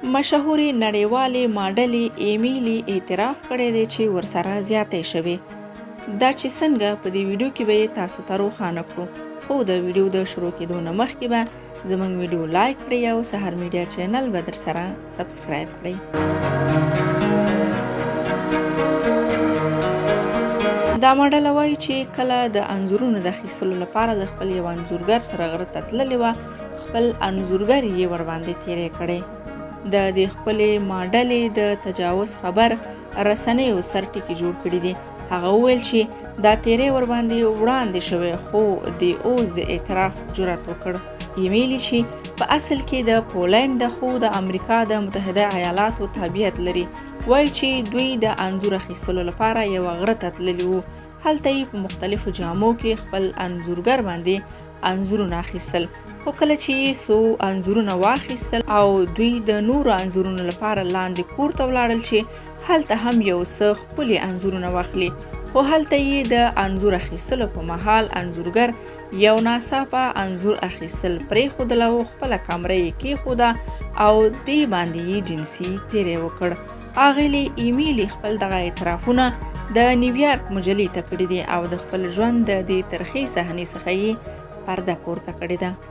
مشهورې نړیوالې ماډلې ایمیلی اعتراف کړی دی چې ورسره زیاتې شوې. دا چې څنګه په دې ویډیو کې به یې تاسو ته روښانه کړو، خو د ویډیو د شروع کېدو نه مخکې به زموږ ویډیو لایک کړئ او سهار میډیا چینل به در سره سبسکرایب کړئ. دا ماډله وایي چې کله د انځورونو د اخیستلو لپاره د خپل یو انځورګر سره غره ته تللې وه، خپل انځورګر یې ورباندې تیری کړی. د دې خپلې ماډلې د تجاوز خبر رسنیو سر ټکي جوړ کړي دي. هغه وویل چې دا تیری ورباندې وړاندې شوی، خو د اوس د اعتراف جرأت وکړ. ایمیلی چې په اصل کې د پولنډ ده خو د امریکا د متحده ایالاتو تابعیت لري، وایي چې دوی د انځور اخیستلو لپاره یوه غره ته تللي وو. هلته یې په مختلفو جامو کې خپل انځورګر باندې انځورونه اخیستل، خو کله چې یې څو انځورونه واخیستل او دوی د نورو انځورونو لپاره لاندې کور ته ولاړل چې هلته هم یو څه ښکلي انځورونه واخلي، خو هلته یې د انځور اخیستلو په مهال انځورګر یو ناڅاپه انځور اخیستل پرېښودل او خپله کامره یې کېښوده او دې باندې یې جنسي تیری وکړ. اغلې ایمیلی خپل دغه اعترافونه د نیویارک مجلې ته کړي دي او د خپل ژوند د دې ترخې صحنې څخه یې پرده پورته کړې ده.